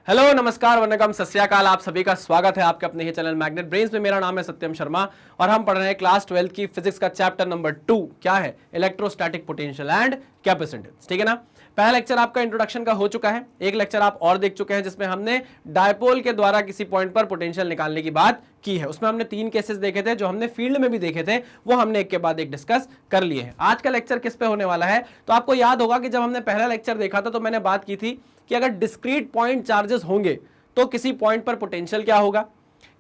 Hello नमस्कार वंदनम सत श्री अकाल। आप सभी का स्वागत है आपके अपने ही चैनल मैग्नेट ब्रेन्स में। मेरा नाम है सत्यम शर्मा और हम पढ़ रहे हैं क्लास 12 की फिजिक्स का चैप्टर नंबर 2। क्या है? Electrostatic potential and capacitance. ठीक है ना। पहला लेक्चर आपका इंट्रोडक्शन का हो चुका है, एक लेक्चर आप और देख चुके हैं जिसमें हमने डायपोल के द्वारा किसी पॉइंट पर पोटेंशियल निकालने की बात की है। उसमें हमने 3 केसेस देखे थे जो हमने फील्ड में भी देखे थे, वो हमने एक के बाद एक डिस्कस कर लिए हैं। आज का लेक्चर किस पे होने वाला है? तो आपको याद होगा कि जब हमने पहला लेक्चर देखा था तो मैंने बात की थी कि अगर डिस्क्रीट पॉइंट चार्जेस होंगे तो किसी पॉइंट पर पोटेंशियल क्या होगा,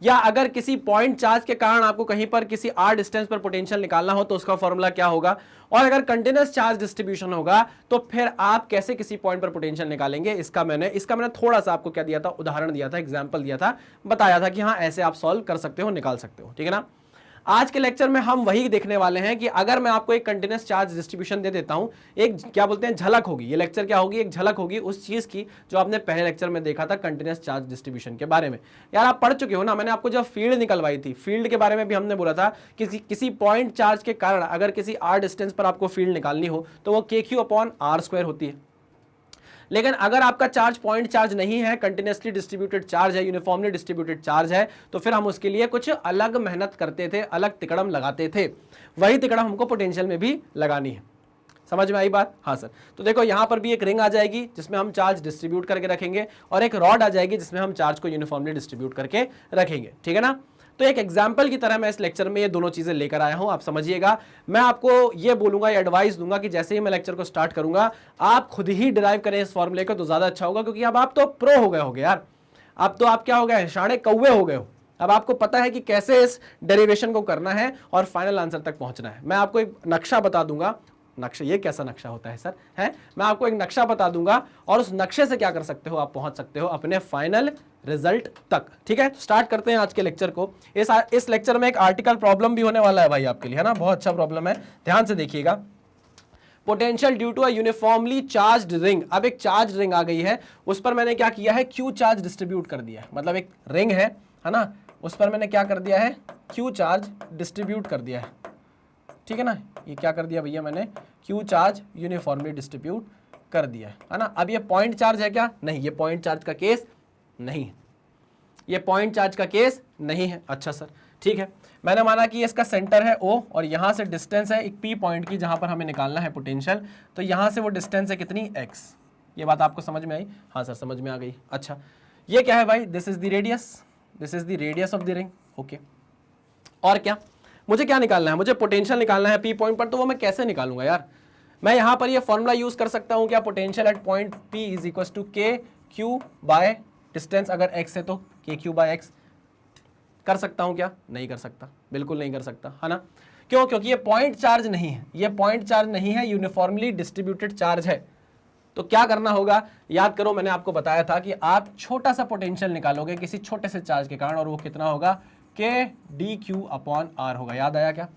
या अगर किसी पॉइंट चार्ज के कारण आपको कहीं पर किसी आर डिस्टेंस पर पोटेंशियल निकालना हो तो उसका फॉर्मूला क्या होगा, और अगर कंटीन्यूअस चार्ज डिस्ट्रीब्यूशन होगा तो फिर आप कैसे किसी पॉइंट पर पोटेंशियल निकालेंगे। इसका मैंने थोड़ा सा आपको क्या दिया था, उदाहरण दिया था, एग्जांपल दिया था, बताया था कि हाँ ऐसे आप सॉल्व कर सकते हो, निकाल सकते हो। ठीक है ना। आज के लेक्चर में हम वही देखने वाले हैं कि अगर मैं आपको एक कंटीन्यूअस चार्ज डिस्ट्रीब्यूशन दे देता हूं, एक क्या बोलते हैं झलक होगी, ये लेक्चर क्या होगी, एक झलक होगी उस चीज की जो आपने पहले लेक्चर में देखा था कंटीन्यूअस चार्ज डिस्ट्रीब्यूशन के बारे में। यार आप पढ़ चुके हो ना, मैंने आपको जब फील्ड निकलवाई थी, फील्ड के बारे में भी हमने बोला था कि किसी पॉइंट चार्ज के कारण अगर किसी आर डिस्टेंस पर आपको फील्ड निकालनी हो तो वो KQ/r² होती है। लेकिन अगर आपका चार्ज पॉइंट चार्ज नहीं है, कंटिन्यूअसली डिस्ट्रीब्यूटेड चार्ज है, यूनिफॉर्मली डिस्ट्रीब्यूटेड चार्ज है, तो फिर हम उसके लिए कुछ अलग मेहनत करते थे, अलग तिकड़म लगाते थे। वही तिकड़म हमको पोटेंशियल में भी लगानी है। समझ में आई बात? हाँ सर। तो देखो यहां पर भी एक रिंग आ जाएगी जिसमें हम चार्ज डिस्ट्रीब्यूट करके रखेंगे, और एक रॉड आ जाएगी जिसमें हम चार्ज को यूनिफॉर्मली डिस्ट्रीब्यूट करके रखेंगे। ठीक है ना। तो एक एग्जाम्पल की तरह मैं इस लेक्चर में ये दोनों चीजें लेकर आया हूं, आप समझिएगा। मैं आपको ये बोलूंगा, ये एडवाइस दूंगा कि जैसे ही मैं लेक्चर को स्टार्ट करूंगा आप खुद ही डिराइव करें इस फॉर्मूले को, तो ज्यादा अच्छा होगा, क्योंकि अब आप तो प्रो हो गए होगे यार। अब तो आप क्या हो गए, शाणे कौवे हो गए हो। अब आपको पता है कि कैसे इस डेरिवेशन को करना है और फाइनल आंसर तक पहुंचना है। मैं आपको एक नक्शा बता दूंगा। नक्शा, ये कैसा नक्शा होता है सर? है, मैं आपको एक नक्शा बता दूंगा और उस नक्शे से क्या कर सकते हो, आप पहुंच सकते हो अपने फाइनल रिजल्ट तक। ठीक है, तो स्टार्ट करते हैं आज के लेक्चर को। इस लेक्चर में एक आर्टिकल प्रॉब्लम भी होने वाला है भाई आपके लिए, है ना। बहुत अच्छा प्रॉब्लम है, ध्यान से देखिएगा। Potential due to a uniformly charged ring. अब एक चार्ज रिंग आ गई है, उस पर मैंने क्या किया है, क्यू चार्ज डिस्ट्रीब्यूट कर दिया है। मतलब एक रिंग है ना, उस पर मैंने क्या कर दिया है, क्यू चार्ज डिस्ट्रीब्यूट कर दिया है। ठीक है ना, ये क्या कर दिया भैया मैंने, क्यू चार्ज यूनिफॉर्मली डिस्ट्रीब्यूट कर दिया है ना। अब ये पॉइंट चार्ज है क्या? नहीं, ये पॉइंट चार्ज का केस नहीं है, ये पॉइंट चार्ज का केस नहीं है। अच्छा सर, ठीक है। मैंने माना कि इसका सेंटर है O और यहां से डिस्टेंस है एक P पॉइंट की जहां पर हमें निकालना है पोटेंशियल, तो यहां से वो डिस्टेंस है कितनी, x। ये बात आपको समझ में आई? हाँ सर समझ में आ गई। अच्छा, ये क्या है भाई, this is the radius, this is the radius of the ring. Okay, और क्या मुझे क्या निकालना है, मुझे पोटेंशियल निकालना है P पॉइंट पर। तो वो मैं कैसे निकालूंगा यार? मैं यहां पर ये फॉर्मूला यूज कर सकता हूं क्या, potential at point P is equal to KQ by distance, अगर x है तो KQ/x। कर सकता हूं क्या? नहीं कर सकता, बिल्कुल नहीं कर सकता, है ना। क्यों? क्योंकि ये पॉइंट चार्ज नहीं है, ये पॉइंट चार्ज नहीं है, यूनिफॉर्मली डिस्ट्रीब्यूटेड चार्ज है। तो क्या करना होगा, याद करो मैंने आपको बताया था कि आप छोटा सा पोटेंशियल निकालोगे किसी छोटे से चार्ज के कारण, और वो कितना होगा, KdQ/r होगा। याद आया क्या?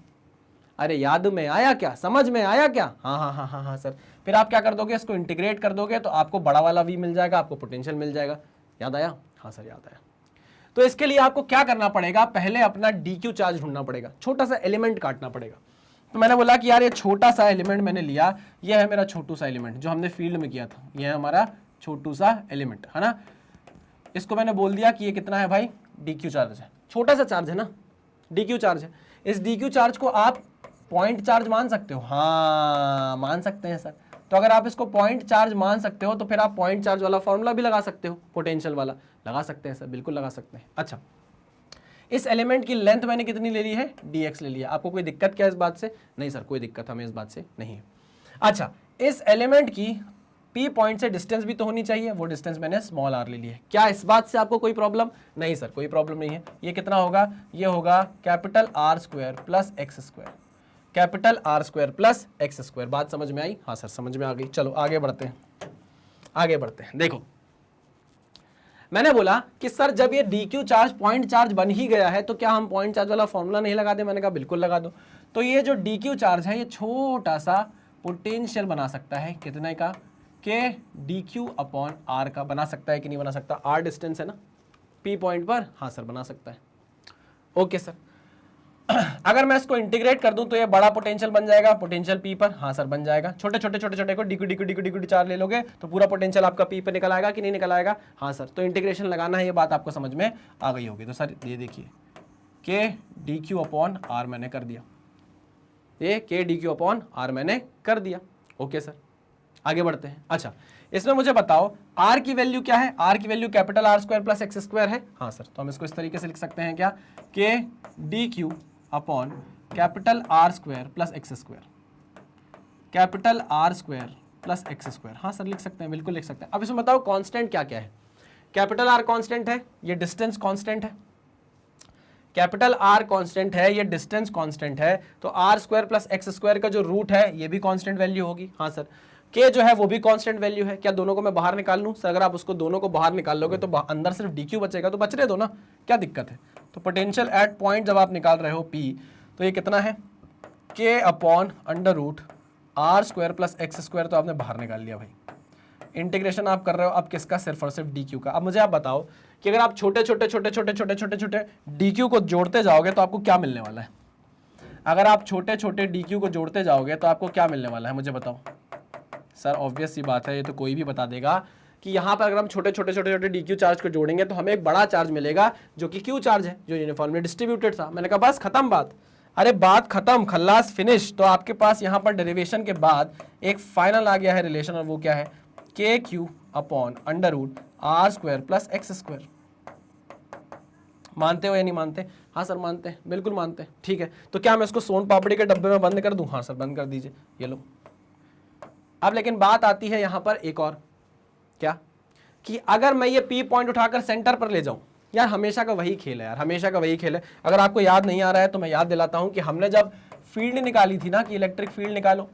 अरे याद में आया क्या, समझ में आया क्या? हाँ हाँ हाँ हाँ हाँ सर। फिर आप क्या कर दोगे, इसको इंटीग्रेट कर दोगे तो आपको बड़ा वाला V मिल जाएगा, आपको पोटेंशियल मिल जाएगा। याद आया? हाँ सर याद आया। तो इसके लिए आपको क्या करना पड़ेगा, पहले अपना DQ चार्ज ढूंढना पड़ेगा, छोटा सा एलिमेंट काटना पड़ेगा। तो मैंने बोला कि यार ये छोटा सा एलिमेंट मैंने लिया, ये है मेरा छोटू सा एलिमेंट जो हमने फील्ड में किया था, ये है हमारा छोटू सा एलिमेंट, है ना। इसको मैंने बोल दिया कि ये कितना है भाई, DQ चार्ज है, छोटा सा चार्ज है ना, DQ चार्ज है। इस DQ चार्ज को आप पॉइंट चार्ज मान सकते हो? हाँ मान सकते हैं सर। तो अगर आप इसको पॉइंट चार्ज मान सकते हो तो फिर आप पॉइंट चार्ज वाला फॉर्मूला भी लगा सकते हो, पोटेंशियल वाला लगा सकते हैं सर, बिल्कुल लगा सकते हैं। अच्छा, इस एलिमेंट की लेंथ मैंने कितनी ले ली है, dx ले लिया। आपको कोई दिक्कत क्या इस बात से? नहीं सर कोई दिक्कत हमें इस बात से नहीं है। अच्छा, इस एलिमेंट की P पॉइंट से डिस्टेंस भी तो होनी चाहिए, वो डिस्टेंस मैंने स्मॉल r ले लिया है। क्या इस बात से आपको कोई प्रॉब्लम? नहीं सर कोई प्रॉब्लम नहीं है। ये कितना होगा, ये होगा R² plus x², R² plus x²। बात समझ में आई? हाँ सर समझ में आ गई। चलो आगे बढ़ते हैं, आगे बढ़ते हैं। देखो मैंने बोला कि सर जब ये DQ चार्ज पॉइंट चार्ज बन ही गया है तो क्या हम पॉइंट चार्ज वाला फॉर्मूला नहीं लगा दे? मैंने कहा बिल्कुल लगा दो। तो ये जो DQ चार्ज है ये छोटा सा पोटेंशियल बना सकता है, कितने का, KdQ/r का बना सकता है कि नहीं बना सकता? r डिस्टेंस है ना P पॉइंट पर, हाँ सर बना सकता है। ओके सर, अगर मैं इसको इंटीग्रेट कर दूं तो ये बड़ा पोटेंशियल बन जाएगा पोटेंशियल पी पर, हाँ सर बन जाएगा। छोटे छोटे को डी चार ले लोगे तो पूरा पोटेंशियल आपका पी पर निकल आएगा कि नहीं निकल आएगा, हाँ सर। तो इंटीग्रेशन लगाना है, ये बात आपको समझ में आ गई होगी। तो सर ये देखिए के डी क्यू अपॉन आर मैंने कर दिया, ये के डी क्यू अपॉन आर मैंने कर दिया। ओके सर, आगे बढ़ते हैं। अच्छा इसमें मुझे बताओ आर की वैल्यू क्या है, आर की value capital R square plus X square है, हाँ सर। तो हम इसको इस तरीके से लिख सकते हैं क्या, के D Q upon capital R square plus X square, capital R square plus X square, हाँ सर लिख सकते हैं, बिल्कुल लिख सकते हैं। अब इसमें बताओ कांस्टेंट क्या क्या है। कैपिटल आर कांस्टेंट है, ये डिस्टेंस कांस्टेंट है, कैपिटल आर कांस्टेंट है, ये डिस्टेंस कांस्टेंट है। तो R square plus X square का जो रूट है ये भी कांस्टेंट वैल्यू होगी, हाँ सर। के जो है वो भी कांस्टेंट वैल्यू है। क्या दोनों को मैं बाहर निकाल लूं सर? अगर आप उसको दोनों को बाहर निकाल लोगे तो अंदर सिर्फ डी क्यू बचेगा, तो बचने दो ना, क्या दिक्कत है। तो पोटेंशियल एट पॉइंट जब आप निकाल रहे हो पी, तो ये कितना है, K upon under root R square plus X square, तो आपने बाहर निकाल लिया भाई। इंटीग्रेशन आप कर रहे हो अब किसका, सिर्फ और सिर्फ डी क्यू का। अब मुझे आप बताओ कि अगर आप छोटे छोटे डी क्यू को जोड़ते जाओगे तो आपको क्या मिलने वाला है। अगर आप छोटे छोटे डी क्यू को जोड़ते जाओगे तो आपको क्या मिलने वाला है, मुझे बताओ। सर ऑब्वियस सी बात है, ये तो कोई भी बता देगा कि यहाँ पर अगर हम छोटे छोटे डी क्यू चार्ज को जोड़ेंगे तो हमें एक बड़ा चार्ज मिलेगा जो कि क्यू चार्ज है, जो यूनिफॉर्मली डिस्ट्रीब्यूटेड था। मैंने कहा बस खत्म बात, अरे बात खत्म, खल्लास फिनिश। तो आपके पास यहाँ पर डेरिवेशन के बाद एक फाइनल आ गया है रिलेशन, और वो क्या है, K Q upon under root R square plus X square. मानते हो या नहीं मानते? हाँ सर मानते हैं, बिल्कुल मानते हैं, ठीक है। तो क्या मैं इसको सोन पापड़ी के डब्बे में बंद कर दूं? हाँ सर बंद कर दीजिए, ये लो। अब लेकिन बात आती है यहाँ पर एक और, क्या कि अगर मैं ये पी पॉइंट उठाकर सेंटर पर ले जाऊं, यार हमेशा का वही खेल है यार, हमेशा का वही खेल है। अगर आपको याद नहीं आ रहा है तो मैं याद दिलाता हूं कि हमने जब फील्ड निकाली थी ना, कि इलेक्ट्रिक फील्ड निकालो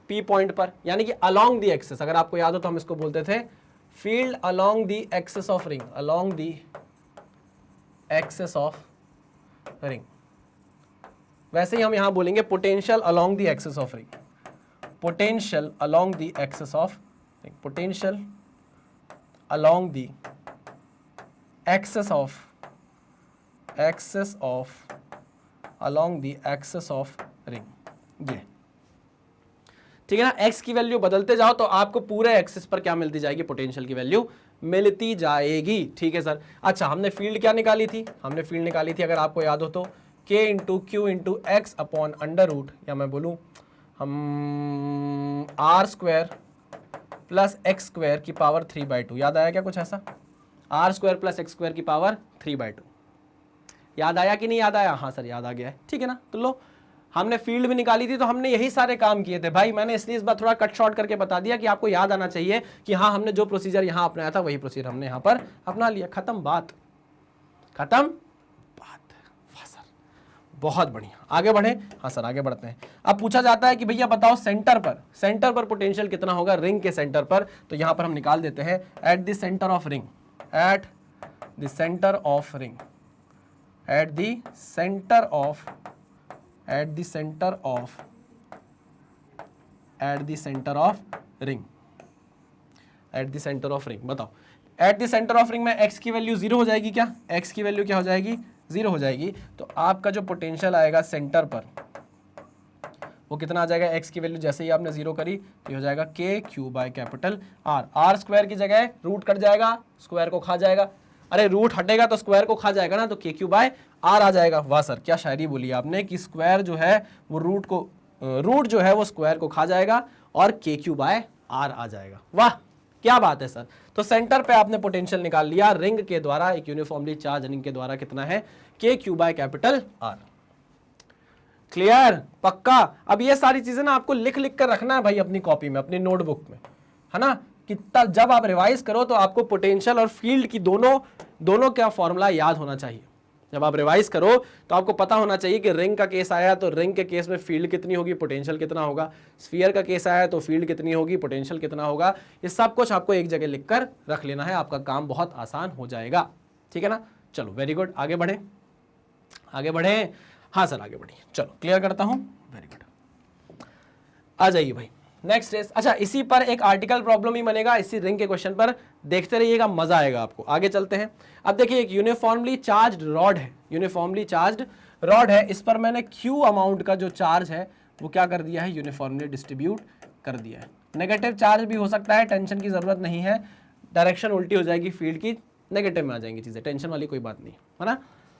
पी पॉइंट पर, यानी कि अलोंग द एक्सिस, अगर आपको याद हो तो हम इसको बोलते थे field along the axis of ring, along the axis of ring. वैसे ही हम यहां बोलेंगे potential along the axis of ring, potential along the axis of potential along the axis of along the axis of ring, ये ठीक है ना। x की value बदलते जाओ तो आपको पूरे एक्सिस पर क्या मिलती जाएगी, पोटेंशियल की वैल्यू मिलती जाएगी, ठीक है सर। अच्छा हमने फील्ड क्या निकाली थी, हमने फील्ड निकाली थी अगर आपको याद हो तो k into Q into X upon under root, या मैं बोलूं हम R square plus X square की पावर 3/2, याद आया क्या कुछ ऐसा, R square plus X square की पावर 3/2, याद आया कि नहीं याद आया? हाँ सर याद आ गया है, ठीक है ना। तो लो हमने फील्ड भी निकाली थी, तो हमने यही सारे काम किए थे भाई। मैंने इसलिए इस बार थोड़ा कट शॉर्ट करके बता दिया कि आपको याद आना चाहिए कि हाँ हमने जो प्रोसीजर यहाँ अपनाया था वही प्रोसीजर हमने यहाँ पर अपना लिया, खत्म बात, खत्म बात। वाह सर बहुत बढ़िया, आगे बढ़े। हाँ सर आगे बढ़ते हैं। अब पूछा जाता है कि भैया बताओ सेंटर पर पोटेंशियल कितना होगा रिंग के सेंटर पर, तो यहां पर हम निकाल देते हैं at the centre of ring, at the centre of ring, at the centre of, at the centre of, at the centre of ring, at the centre of ring. बताओ at the centre of ring में x की value 0 हो जाएगी क्या, x की value क्या हो जाएगी, 0 हो जाएगी। तो आपका जो पोटेंशियल आएगा सेंटर पर वो कितना आ जाएगा, एक्स की वैल्यू जैसे ही आपने 0 करी तो हो जाएगा K Q by capital R, R square की जगह रूट कट जाएगा, स्क्वायर को खा जाएगा, अरे रूट हटेगा तो स्क्वायर को खा जाएगा ना, तो के क्यू बाय आर आ जाएगा। वाह सर क्या शायरी बोली आपने कि स्क्वायर जो है वो रूट जो है वो स्क्वायर को खा जाएगा और के क्यू बाय आर आ जाएगा। वाह क्या बात है सर। तो सेंटर पे आपने पोटेंशियल निकाल लिया रिंग के द्वारा, एक यूनिफॉर्मली चार्ज रिंग के द्वारा, कितना है, K Q by capital R. Clear, पक्का। अब ये सारी चीजें ना आपको लिख कर रखना है भाई अपनी कॉपी में, अपनी नोटबुक में, है ना, कि जब आप रिवाइज करो तो आपको पोटेंशियल और फील्ड की दोनों का फॉर्मूला याद होना चाहिए। जब आप रिवाइज करो तो आपको पता होना चाहिए कि रिंग का केस आया तो रिंग के केस में फील्ड कितनी होगी, पोटेंशियल कितना होगा, स्फीयर का केस आया तो फील्ड कितनी होगी, पोटेंशियल कितना होगा। ये सब कुछ आपको एक जगह लिखकर रख लेना है, आपका काम बहुत आसान हो जाएगा, ठीक है ना। चलो वेरी गुड, आगे बढ़े, आगे बढ़े। हाँ सर आगे बढ़िए, चलो क्लियर करता हूं, वेरी गुड। आ जाइए भाई नेक्स्ट इज, अच्छा इसी पर एक आर्टिकल प्रॉब्लम ही बनेगा, इसी रिंग के क्वेश्चन पर, देखते रहिएगा, मजा आएगा आपको। आगे चलते हैं। अब देखिए एक यूनिफॉर्मली चार्ज्ड रॉड है, यूनिफॉर्मली चार्ज्ड रॉड है, इस पर मैंने Q अमाउंट का जो चार्ज है वो क्या कर दिया है, यूनिफॉर्मली डिस्ट्रीब्यूट कर दिया है। नेगेटिव चार्ज भी हो सकता है, टेंशन की जरूरत नहीं है, डायरेक्शन उल्टी हो जाएगी फील्ड की, नेगेटिव में आ जाएंगी चीजें, टेंशन वाली कोई बात नहीं है ना।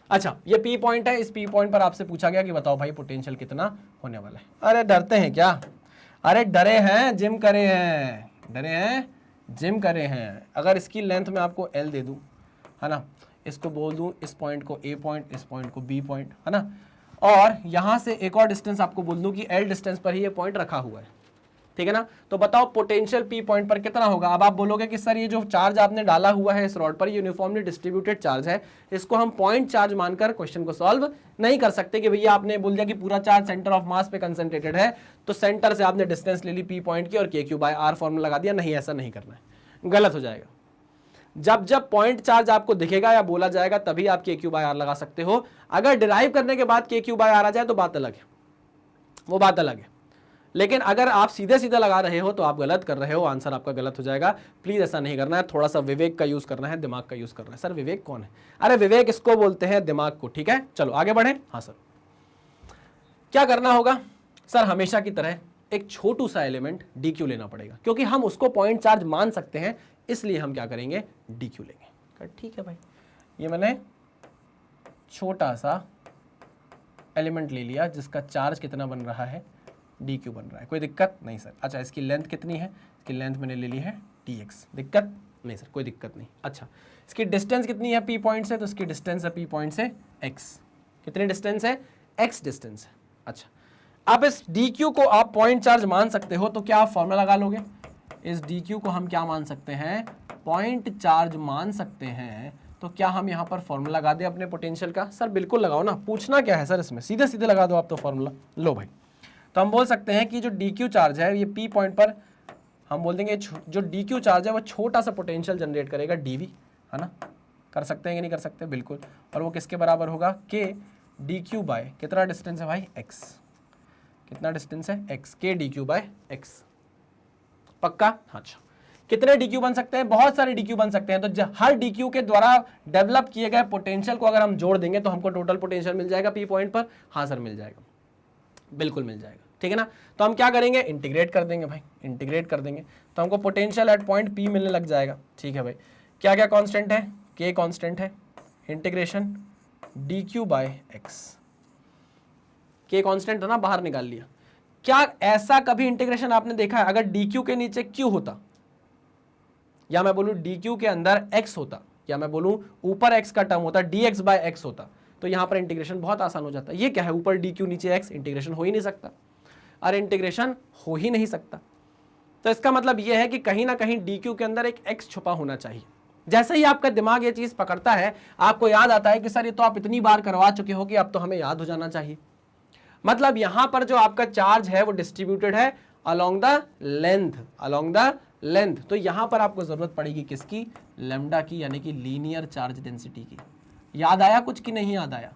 अच्छा, ये पी पॉइंट है, इस पी पॉइंट पर आपसे पूछा गया कि बताओ भाई पोटेंशियल कितना होने वाला है। अरे डरते हैं क्या, अरे डरे हैं, जिम करे हैं, डरे हैं, जिम करे हैं। अगर इसकी लेंथ में आपको एल दे दूं, है ना, इसको बोल दूं इस पॉइंट को ए पॉइंट, इस पॉइंट को बी पॉइंट, है ना, और यहां से एक और डिस्टेंस आपको बोल दूं कि एल डिस्टेंस पर ही ये पॉइंट रखा हुआ है, ठीक है ना, तो बताओ पोटेंशियल पी पॉइंट पर कितना होगा। अब आप बोलोगे कि सर ये जो चार्ज आपने डाला हुआ है इस रॉड पर यूनिफॉर्मली डिस्ट्रीब्यूटेड चार्ज है, इसको हम पॉइंट चार्ज मानकर क्वेश्चन को सॉल्व नहीं कर सकते कि भैया आपने बोल दिया कि पूरा चार्ज सेंटर ऑफ मास पे कंसंट्रेटेड है, तो सेंटर से आपने डिस्टेंस ले ली पी पॉइंट की और के क्यू बाय आर फॉर्मूला लगा दिया। नहीं, ऐसा नहीं करना है, गलत हो जाएगा। जब जब पॉइंट चार्ज आपको दिखेगा या बोला जाएगा तभी आप के क्यू बाय आर लगा सकते हो। अगर डिराइव करने के बाद के क्यू बाय आर आ जाए तो बात अलग है, वो बात अलग है। लेकिन अगर आप सीधे सीधे लगा रहे हो तो आप गलत कर रहे हो, आंसर आपका गलत हो जाएगा। प्लीज ऐसा नहीं करना है, थोड़ा सा विवेक का यूज करना है, दिमाग का यूज करना है। सर विवेक कौन है? अरे विवेक इसको बोलते हैं दिमाग को, ठीक है। चलो आगे बढ़े। हाँ सर, क्या करना होगा सर? हमेशा की तरह एक छोटू सा एलिमेंट डी क्यू लेना पड़ेगा, क्योंकि हम उसको पॉइंट चार्ज मान सकते हैं, इसलिए हम क्या करेंगे, डी क्यू लेंगे। ठीक है भाई, ये मैंने छोटा सा एलिमेंट ले लिया जिसका चार्ज कितना बन रहा है, डी क्यू बन रहा है। कोई दिक्कत नहीं सर? अच्छा, इसकी लेंथ कितनी है? इसकी लेंथ मैंने ले ली है टी एक्स। दिक्कत नहीं सर, कोई दिक्कत नहीं। अच्छा, इसकी डिस्टेंस कितनी है पी पॉइंट से? तो इसकी डिस्टेंस है पी पॉइंट से एक्स। कितनी डिस्टेंस है? एक्स डिस्टेंस है। अच्छा, अब इस डी क्यू को आप पॉइंट चार्ज मान सकते हो, तो क्या आप फॉर्मूला लगा लोगे? इस डी क्यू को हम क्या मान सकते हैं? पॉइंट चार्ज मान सकते हैं। तो क्या हम यहाँ पर फॉर्मूला लगा दें अपने पोटेंशियल का? सर बिल्कुल लगाओ ना, पूछना क्या है सर इसमें, सीधे सीधे लगा दो आप तो फॉर्मूला। लो भाई, तो हम बोल सकते हैं कि जो डी क्यू चार्ज है ये पी पॉइंट पर हम बोल देंगे जो डी क्यू चार्ज है वो छोटा सा पोटेंशियल जनरेट करेगा डीवी, है ना। कर सकते हैं कि नहीं कर सकते? बिल्कुल। और वो किसके बराबर होगा? के डी क्यू बाय कितना डिस्टेंस है भाई? एक्स। कितना डिस्टेंस है? एक्स। के डी क्यू बाय एक्स। पक्का? अच्छा, कितने डी क्यू बन सकते हैं? बहुत सारे डी क्यू बन सकते हैं। तो हर डी क्यू के द्वारा डेवलप किए गए पोटेंशियल को अगर हम जोड़ देंगे तो हमको टोटल पोटेंशियल मिल जाएगा पी पॉइंट पर। हाँ सर मिल जाएगा, बिल्कुल मिल जाएगा, ठीक है ना। तो हम क्या करेंगे? इंटीग्रेट कर देंगे भाई, इंटीग्रेट कर देंगे तो हमको पोटेंशियल एट पॉइंट पी मिलने लग जाएगा। ठीक है भाई, क्या क्या कांस्टेंट है? के कांस्टेंट है, integration D Q by X. K constant है ना, बाहर निकाल लिया। क्या ऐसा कभी इंटीग्रेशन आपने देखा है अगर डी क्यू के नीचे क्यू होता, या मैं बोलूं डी क्यू के अंदर एक्स होता, या मैं बोलूं ऊपर एक्स का टर्म होता, डी एक्स बाय एक्स होता, तो यहां पर इंटीग्रेशन बहुत आसान हो जाता है। ये क्या है? ऊपर डी क्यू नीचे एक्स, इंटीग्रेशन हो ही नहीं सकता। अरे इंटीग्रेशन हो ही नहीं सकता। तो इसका मतलब यह है कि कहीं ना कहीं डी क्यू के अंदर एक एक्स छुपा होना चाहिए। जैसे ही आपका दिमाग ये चीज पकड़ता है, आपको याद आता है कि सर ये तो आप इतनी बार करवा चुके हो कि अब तो हमें याद हो जाना चाहिए। मतलब यहां पर जो आपका चार्ज है वो डिस्ट्रीब्यूटेड है along the length, along the length. तो यहां पर आपको जरूरत पड़ेगी किसकी? लैम्डा की, यानी कि लीनियर चार्ज डेंसिटी की। याद आया कुछ कि नहीं याद आया?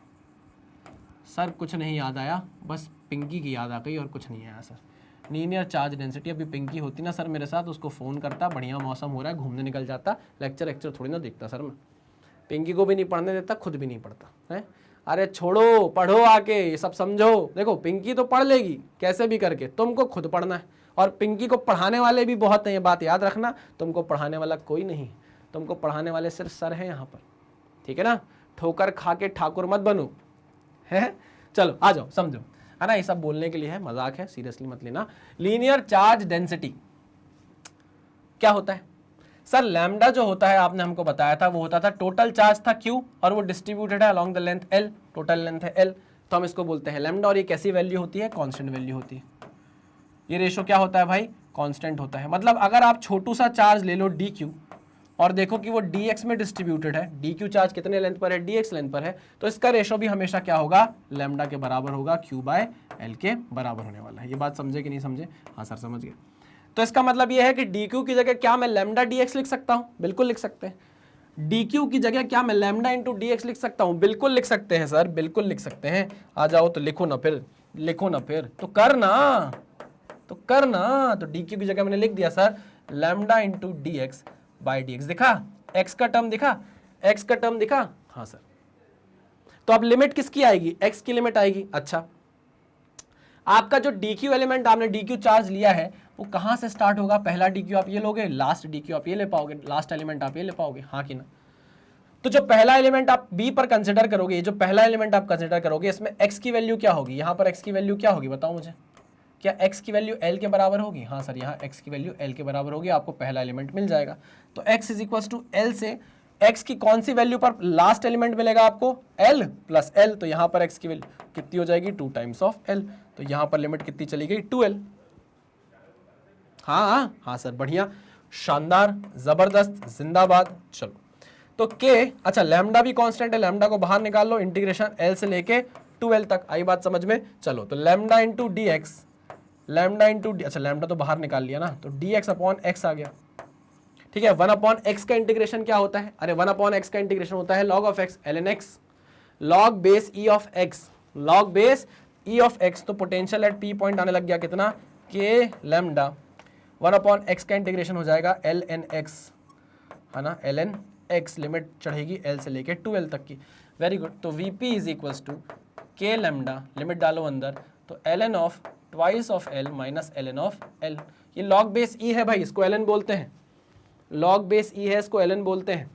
सर कुछ नहीं याद आया, बस पिंकी की याद आ गई और कुछ नहीं आया सर। लीनियर चार्ज डेंसिटी, अभी पिंकी होती ना सर मेरे साथ, उसको फ़ोन करता, बढ़िया मौसम हो रहा है, घूमने निकल जाता, लेक्चर थोड़ी ना देखता सर मैं। पिंकी को भी नहीं पढ़ने देता, खुद भी नहीं पढ़ता है। अरे छोड़ो, पढ़ो आके, ये सब समझो। देखो पिंकी तो पढ़ लेगी कैसे भी करके, तुमको खुद पढ़ना है। और पिंकी को पढ़ाने वाले भी बहुत हैं, ये बात याद रखना। तुमको पढ़ाने वाला कोई नहीं, तुमको पढ़ाने वाले सिर्फ सर हैं यहाँ पर, ठीक है ना। ठोकर खा के ठाकुर मत बनो, है। चलो आ जाओ, समझो, है ना। ये सब बोलने के लिए है, मजाक है, सीरियसली मत लेना। लीनियर चार्ज डेंसिटी क्या होता है? सर लैम्डा जो होता है आपने हमको बताया था, वो होता था टोटल चार्ज था Q और वो डिस्ट्रीब्यूटेड है along the length L, total length है L, तो हम इसको बोलते हैं लैम्डा। और ये कैसी वैल्यू होती है? कांस्टेंट वैल्यू होती है। ये रेशो क्या होता है भाई? कांस्टेंट होता है। मतलब अगर आप छोटू सा चार्ज ले लो dq और देखो कि वो dx में डिस्ट्रीब्यूटेड है, dq चार्ज कितने लेंथ पर है? dx लेंथ पर है, तो इसका रेशो भी हमेशा क्या होगा? लैम्डा के बराबर होगा, q बाय एल के बराबर होने वाला है। ये बात समझे कि नहीं समझे? हाँ सर समझ गए। तो इसका मतलब ये है कि dq की जगह क्या मैं लैम्डा dx लिख सकता हूँ? बिल्कुल लिख सकते हैं। dq की जगह क्या मैं लैम्डा इंटू dx लिख सकता हूँ? बिल्कुल लिख सकते हैं सर, बिल्कुल लिख सकते हैं। आ जाओ तो लिखो ना फिर, लिखो ना फिर, तो करना, तो करना। तो dq की जगह मैंने लिख दिया sir lambda into dx by dx। दिखा x का टर्म? दिखा x का टर्म? दिखा? हाँ सर। तो अब लिमिट किसकी आएगी, x की लिमिट आएगी। अच्छा, आपका जो dq एलिमेंट आपने dq चार्ज लिया है वो कहां से स्टार्ट होगा, पहला dq आप ये लोगे, लास्ट dq आप ये ले पाओगे, लास्ट एलिमेंट आप ये ले पाओगे, हाँ कि ना। तो जो पहला एलिमेंट आप b पर कंसिडर करोगे, ये जो पहला एलिमेंट आप कंसिडर करोगे, इसमें x की वैल्यू क्या होगी, यहां पर x की वैल्यू क्या होगी बताओ मुझे, क्या x की वैल्यू l के बराबर होगी, हाँ सर यहाँ x की वैल्यू l के बराबर होगी, आपको पहला एलिमेंट मिल जाएगा। तो x is equal to l से x की कौन सी वैल्यू पर लास्ट एलिमेंट मिलेगा आपको, l प्लस l, तो यहाँ पर x की वैल्यू कितनी हो जाएगी, 2 टाइम्स ऑफ l, तो यहाँ पर लिमिट कितनी चली गई, 2l। हाँ हाँ हाँ सर, बढ़िया, शानदार, जबरदस्त, जिंदाबाद। चलो तो k, अच्छा लैम्डा भी कांस्टेंट है, लैम्डा को बाहर निकाल लो, इंटीग्रेशन l से लेके 2l तक, आई बात समझ में। चलो तो lambda into D x, lambda into, अच्छा लैम्डा तो बाहर निकाल लिया ना, तो dx अपॉन x आ गया, ठीक है। 1 अपॉन x का इंटीग्रेशन क्या होता है, अरे 1 अपॉन x का इंटीग्रेशन होता है log of x, ln x, log base e of x, log base e of x, तो पोटेंशियल एट p पॉइंट आने लग गया कितना, k लैम्डा, 1 अपॉन x का इंटीग्रेशन हो जाएगा ln x, है ना, ln x, लिमिट चढ़ेगी l से लेके 2l तक की, वेरी गुड। तो vp is equals to k lambda, limit डालो अंदर, तो ln of twice of l minus ln of l, ये log बेस e है भाई, इसको ln बोलते हैं, log बेस e है, इसको ln बोलते हैं।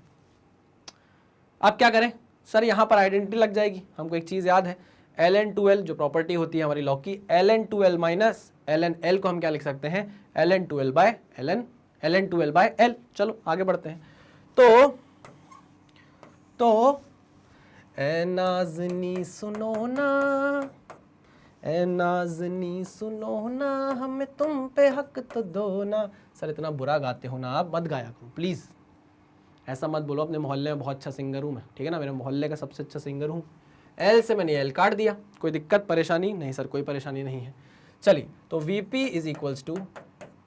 अब क्या करें सर, यहाँ पर आइडेंटिटी लग जाएगी, हमको एक चीज़ याद है, ln 2l जो प्रॉपर्टी होती है हमारी log की, ln 2l minus ln l को हम क्या लिख सकते हैं, ln 2l by ln 2l by l। चलो आगे बढ़ते हैं। तो ए नाज़नी सुनो ना, ए नाज़नी सुनो ना, हमें तुम पे हक तो दो ना। सर इतना बुरा गाते हो ना आप, मत गाया करो प्लीज़, ऐसा मत बोलो, अपने मोहल्ले में बहुत अच्छा सिंगर हूँ मैं, ठीक है ना, मेरे मोहल्ले का सबसे अच्छा सिंगर हूँ। एल से मैंने एल काट दिया, कोई दिक्कत परेशानी नहीं सर, कोई परेशानी नहीं है। चलिए तो V P is equals to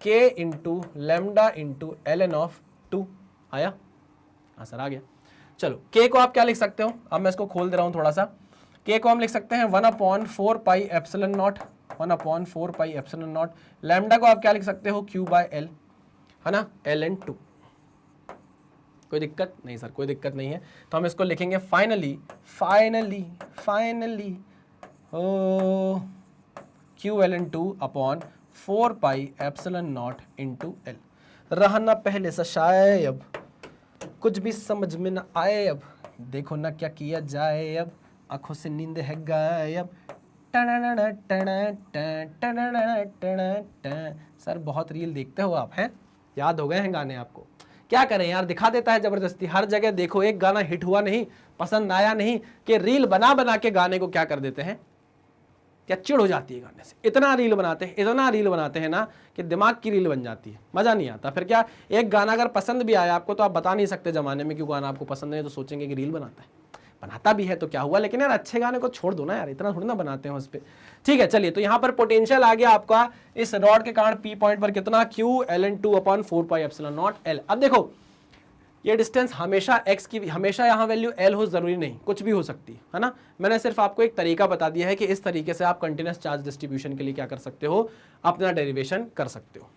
K into lambda into L N of 2 आया, हाँ सर आ गया। चलो के को आप क्या लिख सकते हो, अब मैं इसको खोल दे रहा हूँ थोड़ा सा, के को हम लिख सकते हैं 1/4 पाई epsilon not, 1/4 pi epsilon not. Lambda को आप क्या लिख सकते हो, Q बाय एल, है ना, ln2। कोई दिक्कत नहीं सर, कोई दिक्कत नहीं है, तो हम इसको लिखेंगे फाइनली ओ Q ln2 4 pi epsilon naught into L. रहा ना पहले सा शायद, कुछ भी समझ में ना आए, अब देखो ना क्या किया जाए, अब आंखों से नींद है गायब। सर बहुत रील देखते हो आप, हैं, याद हो गए हैं गाने आपको, क्या करें यार, दिखा देता है जबरदस्ती, हर जगह देखो, एक गाना हिट हुआ नहीं, पसंद आया नहीं, कि रील बना बना के गाने को क्या कर देते हैं, क्या चिढ़ हो जाती है गाने से, इतना रील बनाते हैं ना कि दिमाग की रील बन जाती है, मजा नहीं आता। फिर क्या, एक गाना अगर पसंद भी आया आपको तो आप बता नहीं सकते जमाने में क्यों गाना आपको पसंद नहीं, तो सोचेंगे कि रील बनाता है, बनाता भी है तो क्या हुआ, लेकिन यार अच्छे गाने को छोड़ दो ना यार, इतना थोड़ी ना बनाते हैं उस पर। ठीक है चलिए, तो यहाँ पर पोटेंशियल आ गया आपका इस रॉड के कारण पी पॉइंट पर कितना, Q ln2/4 पाई एप्सिलॉन नॉट एल। अब देखो ये डिस्टेंस हमेशा x की, हमेशा यहाँ वैल्यू l हो जरूरी नहीं, कुछ भी हो सकती है ना। मैंने सिर्फ आपको एक तरीका बता दिया है कि इस तरीके से आप कंटिन्यूअस चार्ज डिस्ट्रीब्यूशन के लिए क्या कर सकते हो, अपना डेरिवेशन कर सकते हो।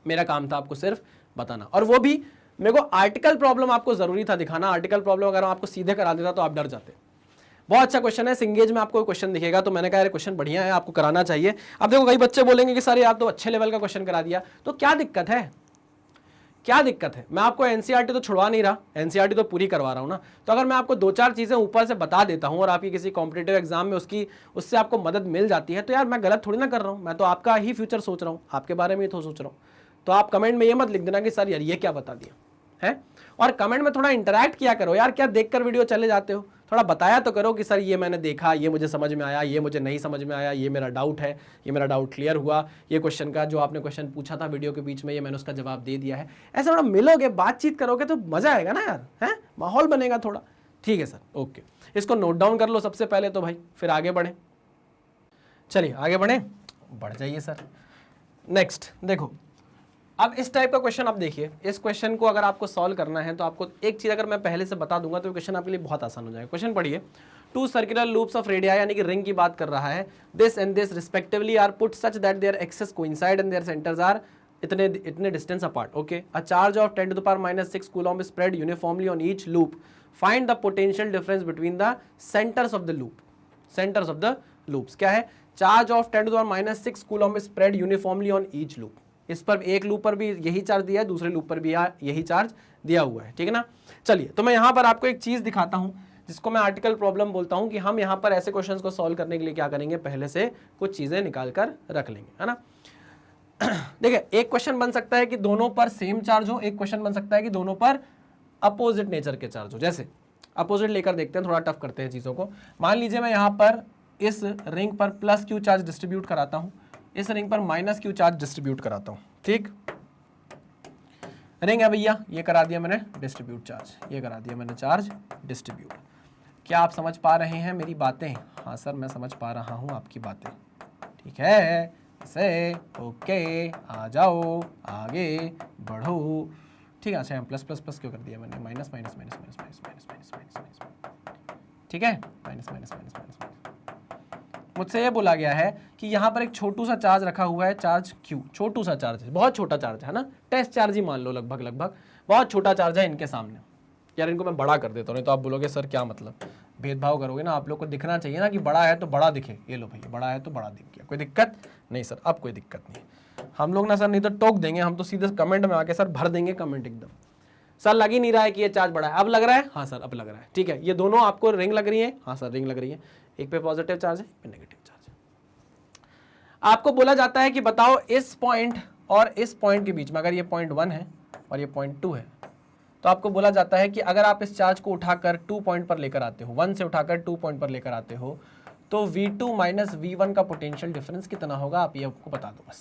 मेरा काम था आपको सिर्फ बताना, और वो भी मेरे को आर्टिकल प्रॉब्लम आपको जरूरी था दिखाना। आर्टिकल प्रॉब्लम अगर आपको सीधे करा देता तो आप डर जाते। बहुत अच्छा क्वेश्चन है, सिंगेज में आपको क्वेश्चन दिखेगा, तो मैंने कहा यार क्वेश्चन बढ़िया है, आपको कराना चाहिए। अब देखो कई बच्चे बोलेंगे कि सर यार तो अच्छे लेवल का क्वेश्चन करा दिया, तो क्या दिक्कत है, क्या दिक्कत है, मैं आपको एनसीईआरटी तो छुड़वा नहीं रहा, एनसीईआरटी तो पूरी करवा रहा हूं ना। तो अगर मैं आपको 2-4 चीजें ऊपर से बता देता हूं और आपकी किसी कॉम्पिटिटिव एग्जाम में उससे आपको मदद मिल जाती है, तो यार मैं गलत थोड़ी ना कर रहा हूं, मैं तो आपका ही फ्यूचर सोच रहा हूं, आपके बारे में ही तो सोच रहा हूं। तो आप कमेंट में ये मत लिख देना कि सर यार ये क्या बता दिया है, और कमेंट में थोड़ा इंटरैक्ट किया करो यार, क्या देखकर वीडियो चले जाते हो, थोड़ा बताया तो करो कि सर ये मैंने देखा, ये मुझे समझ में आया, ये मुझे नहीं समझ में आया, ये मेरा डाउट है, ये मेरा डाउट क्लियर हुआ, ये क्वेश्चन का जो आपने क्वेश्चन पूछा था वीडियो के बीच में, ये मैंने उसका जवाब दे दिया है। ऐसे थोड़ा मिलोगे, बातचीत करोगे तो मजा आएगा ना यार, है, माहौल बनेगा थोड़ा। ठीक है सर, ओके, इसको नोट डाउन कर लो सबसे पहले तो भाई, फिर आगे बढ़े। चलिए आगे बढ़े, बढ़ जाइए सर। नेक्स्ट देखो, अब इस टाइप का क्वेश्चन आप देखिए, इस क्वेश्चन को अगर आपको सॉल्व करना है तो आपको एक चीज अगर मैं पहले से बता दूंगा तो क्वेश्चन आपके लिए बहुत आसान हो जाएगा। क्वेश्चन पढ़िए, 2 सर्कुलर लूप्स ऑफ रेडिया, यानी कि रिंग की बात कर रहा है, this and this respectively are put such that their axes coincide and their centres are इतने distance apart. Okay, a charge of 10⁻⁻6 coulomb spread uniformly on each loop find the potential difference between the centres of the loop. Centres of the loops क्या है? Charge of 10⁻⁻⁶ coulomb spread uniformly on each loop. इस पर एक loop पर भी यही charge दिया है, दूसरे लूप पर भी यही चार्ज दिया हुआ है, ठीक है ना। चलिए, तो मैं यहां पर आपको एक चीज दिखाता हूं जिसको मैं आर्टिकल प्रॉब्लम बोलता हूं कि हम यहां पर ऐसे क्वेश्चंस को सॉल्व करने के लिए क्या करेंगे, पहले से कुछ चीजें निकाल कर रख लेंगे, है ना। देखिए, एक क्वेश्चन बन सकता है कि दोनों पर सेम चार्ज हो, एक क्वेश्चन बन सकता है कि दोनों पर अपोजिट नेचर के चार्ज हो। जैसे अपोजिट लेकर देखते हैं, थोड़ा टफ करते हैं चीजों को। मान लीजिए मैं यहां पर इस रिंग पर प्लस क्यू चार्ज डिस्ट्रीब्यूट कराता हूं, इस रिंग पर माइनस क्यू चार्ज डिस्ट्रीब्यूट कराता हूं, ठीक। रिंग है भैया, ये करा दिया मैंने डिस्ट्रीब्यूट चार्ज, ये करा दिया मैंने चार्ज डिस्ट्रीब्यूट। क्या आप समझ पा रहे हैं मेरी बातें? हाँ सर, मैं समझ पा रहा हूं आपकी बातें, ठीक है। से ओके, आ जाओ, आगे बढ़ो, ठीक है। अच्छा, प्लस प्लस प्लस क्यों कर दिया मैंने? Minus minus minus minus minus minus minus minus minus, ठीक है, minus minus minus minus minus. मुझसे ये बोला गया है कि यहाँ पर एक छोटू सा चार्ज रखा हुआ है, चार्ज क्यू, छोटू सा चार्ज है, बहुत छोटा चार्ज है ना, टेस्ट चार्ज ही मान लो, लगभग लगभग बहुत छोटा चार्ज है इनके सामने। यार इनको मैं बड़ा कर देता हूँ, नहीं तो आप बोलोगे सर क्या मतलब, भेदभाव करोगे ना, आप लोग को दिखना चाहिए ना कि बड़ा है तो बड़ा दिखे। ये लो भैया, बड़ा है तो बड़ा दिख गया, कोई दिक्कत नहीं सर, अब कोई दिक्कत नहीं। हम लोग ना सर नहीं तो टोक देंगे, हम तो सीधे कमेंट में आके सर भर देंगे कमेंट एकदम, सर लग ही नहीं रहा है कि ये चार्ज बड़ा है। अब लग रहा है? हाँ सर अब लग रहा है, ठीक है। ये दोनों आपको रिंग लग रही है? हाँ सर रिंग लग रही है, एक पे पॉजिटिव चार्ज है, एक पे नेगेटिव चार्ज है। आपको बोला जाता है कि बताओ इस पॉइंट और इस पॉइंट के बीच में, अगर ये पॉइंट 1 है और ये पॉइंट 2 है, तो आपको बोला जाता है कि अगर आप इस चार्ज को उठाकर 2 पॉइंट पर लेकर आते हो, 1 से उठाकर 2 पॉइंट पर लेकर आते हो, तो V2 माइनस V1 का पोटेंशियल डिफरेंस कितना होगा, आप ये आपको बता दो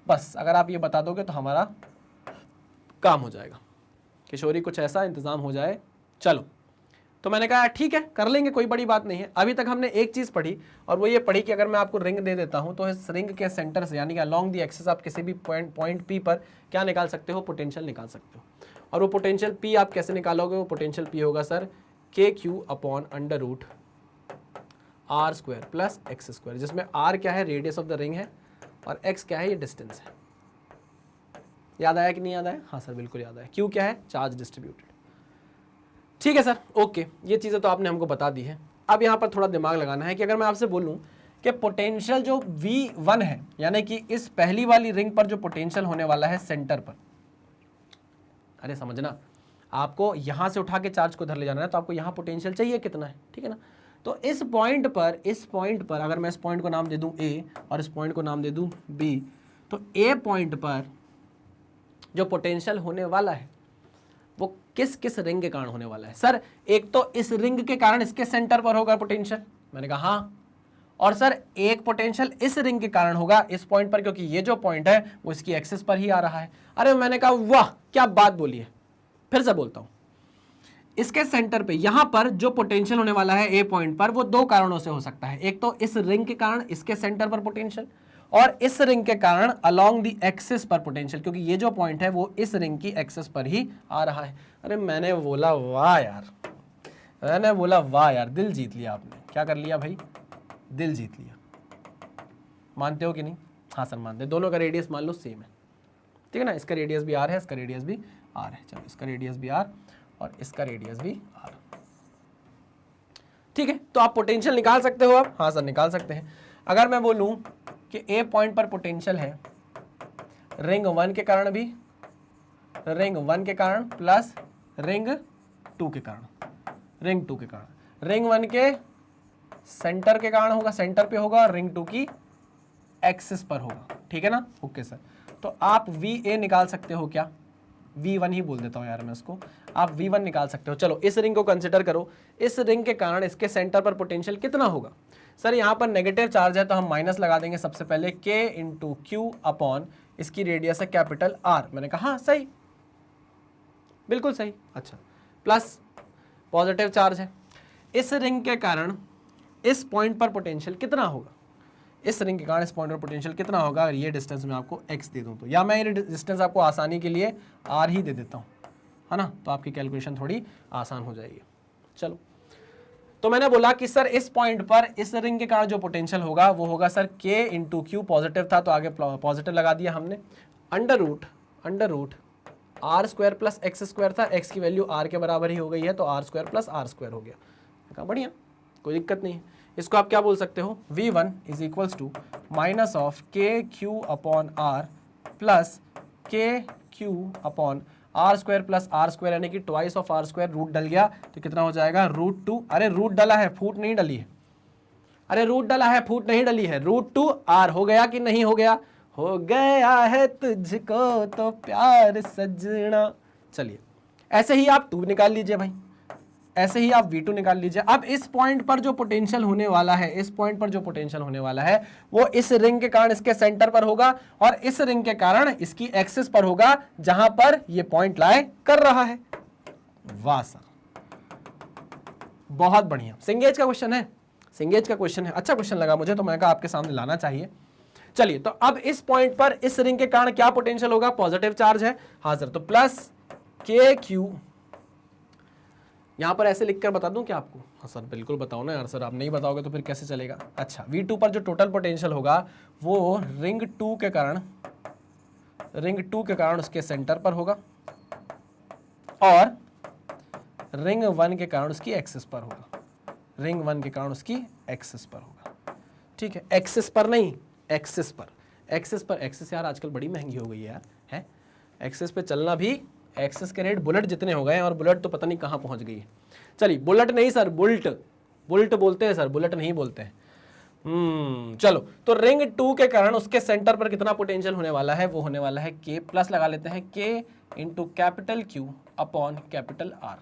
बस अगर आप ये बता दोगे तो हमारा काम हो जाएगा। किशोरी कुछ ऐसा इंतजाम हो जाए। चलो, तो मैंने कहा ठीक है कर लेंगे, कोई बड़ी बात नहीं है। अभी तक हमने एक चीज पढ़ी और वो ये पढ़ी कि अगर मैं आपको रिंग दे देता हूं तो इस रिंग के सेंटर से यानी कि अलोंग द एक्सिस आप किसी भी पॉइंट पी पर क्या निकाल सकते हो, पोटेंशियल निकाल सकते हो। और वो पोटेंशियल पी आप कैसे निकालोगे? वो पोटेंशियल पी होगा sir KQ upon under root R square plus X square, जिसमें R क्या है, रेडियस ऑफ द रिंग है, और X क्या है, ये डिस्टेंस है। याद आया कि नहीं याद आया? हाँ सर बिल्कुल याद आया। Q क्या है? Charge distributed. ठीक है सर, ओके, ये चीज़ें तो आपने हमको बता दी है। अब यहाँ पर थोड़ा दिमाग लगाना है कि अगर मैं आपसे बोलूँ कि पोटेंशियल जो V1 है, यानी कि इस पहली वाली रिंग पर जो पोटेंशियल होने वाला है सेंटर पर, अरे समझना, आपको यहाँ से उठा के चार्ज को धर ले जाना है, तो आपको यहाँ पोटेंशियल चाहिए कितना है, ठीक है ना। तो इस पॉइंट पर अगर मैं इस पॉइंट को नाम दे दूँ A और इस पॉइंट को नाम दे दूँ B, तो A पॉइंट पर जो पोटेंशियल होने वाला है वो किस किस रिंग के कारण होने वाला है? सर एक तो इस रिंग के कारण इसके सेंटर पर होगा पोटेंशियल, मैंने कहा हाँ। और सर एक पोटेंशियल इस रिंग के कारण होगा इस पॉइंट पर, क्योंकि ये जो पॉइंट है वो इसकी एक्सिस पर ही आ रहा है। अरे मैंने कहा वाह क्या बात बोली है, फिर से बोलता हूं, इसके सेंटर पे यहां पर जो पोटेंशियल होने वाला है ए पॉइंट पर, वो दो कारणों से हो सकता है। एक तो इस रिंग के कारण इसके सेंटर पर पोटेंशियल, और इस रिंग के कारण अलोंग द एक्सिस पर पोटेंशियल, क्योंकि ये जो पॉइंट है वो इस रिंग की एक्सिस पर ही आ रहा है। अरे मैंने बोला वाह यार, मैंने बोला वाह यार, दिल जीत लिया आपने। क्या कर लिया भाई? दिल जीत लिया। मानते हो कि नहीं? हाँ सर मानते। दोनों का रेडियस मान लो सेम है, ठीक है ना। इसका रेडियस भी आर है, इसका रेडियस भी आर है। चलो इसका रेडियस भी आर और इसका रेडियस भी आर, ठीक है। तो आप पोटेंशियल निकाल सकते हो अब? हाँ सर निकाल सकते हैं। अगर मैं बोलूं कि ए पॉइंट पर पोटेंशियल है रिंग 1 के कारण भी, रिंग 1 के कारण प्लस रिंग 2 के कारण, रिंग 2 के कारण, रिंग 1 के सेंटर के कारण होगा, सेंटर पे होगा, और रिंग 2 की एक्सिस पर होगा, ठीक है ना। ओके सर, तो आप VA निकाल सकते हो क्या? V1 ही बोल देता हूं यार मैं उसको, आप V1 निकाल सकते हो। चलो इस रिंग को कंसिडर करो, इस रिंग के कारण इसके सेंटर पर पोटेंशियल कितना होगा? सर यहाँ पर नेगेटिव चार्ज है तो हम माइनस लगा देंगे सबसे पहले, K इंटू क्यू अपॉन इसकी रेडियस है कैपिटल R। मैंने कहा हाँ सही, बिल्कुल सही। अच्छा, प्लस पॉजिटिव चार्ज है, इस रिंग के कारण इस पॉइंट पर पोटेंशियल कितना होगा? इस रिंग के कारण इस पॉइंट पर पोटेंशियल कितना होगा? अगर ये डिस्टेंस मैं आपको x दे दूं तो, या मैं ये डिस्टेंस आपको आसानी के लिए r ही दे देता हूं, है ना, तो आपकी कैलकुलेशन थोड़ी आसान हो जाएगी। चलो, तो मैंने बोला कि सर इस पॉइंट पर इस रिंग के कारण जो पोटेंशियल होगा वो होगा sir K into Q, positive था तो आगे पॉजिटिव लगा दिया हमने, under root R square plus X square था, एक्स की वैल्यू आर के बराबर ही हो गई है, तो R square plus R square हो गया। कहा बढ़िया, कोई दिक्कत नहीं है। इसको आप क्या बोल सकते हो, v1 is equals to minus of K Q upon R plus K Q upon R square plus R square, यानी कि twice of R square, root डल गया तो कितना हो जाएगा √2। अरे रूट डला है, फूट नहीं डली है। अरे रूट डला है, फूट नहीं डली है। √2 आर हो गया कि नहीं हो गया? हो गया है तुझको तो प्यार सजना। चलिए ऐसे ही आप 2 निकाल लीजिए भाई, ऐसे ही आप v2 निकाल लीजिए। अब इस पॉइंट पर जो पोटेंशियल होने वाला है, इस पॉइंट पर जो पोटेंशियल होने वाला है वो इस रिंग के कारण इसके सेंटर पर होगा और इस रिंग के कारण इसकी एक्सिस पर होगा, जहां पर ये पॉइंट लाई कर रहा है। वाह सर, बहुत बढ़िया। सिंगेज का क्वेश्चन है, सिंगेज का क्वेश्चन है, अच्छा क्वेश्चन लगा मुझे, तो मैं कहा आपके सामने लाना चाहिए। चलिए, तो अब इस पॉइंट पर इस रिंग के कारण क्या पोटेंशियल होगा? पॉजिटिव चार्ज है। हाँ सर, तो प्लस के क्यू, यहां पर ऐसे लिखकर बता दूं क्या आपको? हाँ सर बिल्कुल बताओ ना यार। सर आप नहीं बताओगे तो फिर कैसे चलेगा? अच्छा, V2 पर जो टोटल पोटेंशियल होगा वो रिंग 2 के कारण उसके सेंटर पर होगा और रिंग 1 के कारण उसकी एक्सिस पर होगा, रिंग 1 के कारण उसकी एक्सिस पर होगा। ठीक है, एक्सिस पर नहीं, एक्सिस पर, एक्सिस पर। एक्सिस यार आजकल बड़ी महंगी हो गई है यार, है एक्सिस पे चलना भी, एक्सिस के रेट बुलेट जितने हो गए हैं और बुलेट तो पता नहीं कहाँ पहुँच गई है। चलिए, बुलेट नहीं सर, बुल्ट, बुल्ट बोलते हैं सर, बुलेट नहीं बोलते हैं। चलो, तो रिंग 2 के कारण उसके सेंटर पर कितना पोटेंशियल होने वाला है? वो होने वाला है K, प्लस लगा लेते हैं K into capital Q upon capital R।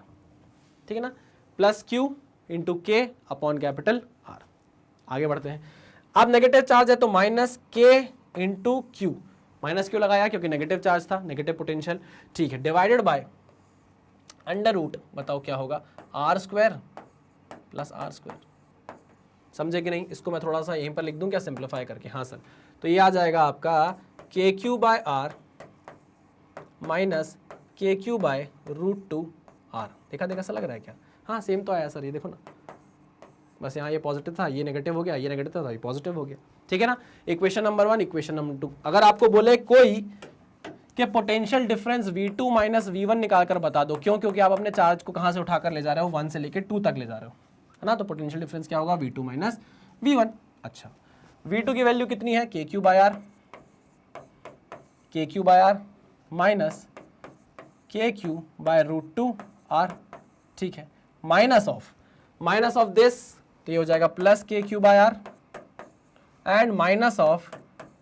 ठीक है ना, plus Q into K upon capital R। आगे बढ़ते हैं। अब नेगेटिव चार्ज है तो minus K into Q, minus क्यों लगाया? क्योंकि नेगेटिव चार्ज था, नेगेटिव पोटेंशियल। ठीक है, डिवाइडेड बाय अंडर रूट, बताओ क्या होगा? R square plus R square. समझे कि नहीं? इसको मैं थोड़ा सा यहीं पर लिख दूं क्या, सिंप्लीफाई करके? हाँ सर, तो ये आ जाएगा आपका के Q by R minus K Q by √2 are. देखा कैसा लग रहा है क्या? हाँ सेम तो आया सर, ये देखो ना, बस यहाँ ये पॉजिटिव था, ये नेगेटिव हो गया, ये नेगेटिव था, ये पॉजिटिव हो गया। ठीक है ना, इक्वेशन नंबर 1। इक्वेशन नंबर 2, अगर आपको बोले कोई कि potential difference V2 minus V1 निकाल कर बता दो, क्यों? क्योंकि आप अपने चार्ज को कहाँ से उठाकर ले जा रहे हो? 1 से लेकर 2 तक ले जा रहे हो, है ना, तो पोटेंशियल डिफरेंस क्या होगा? V2 minus V1। अच्छा, V2 की वैल्यू कितनी है? K Q by R minus K Q by √2 are. ठीक है, माइनस ऑफ दिस, तो ये हो जाएगा plus K Q by R and minus of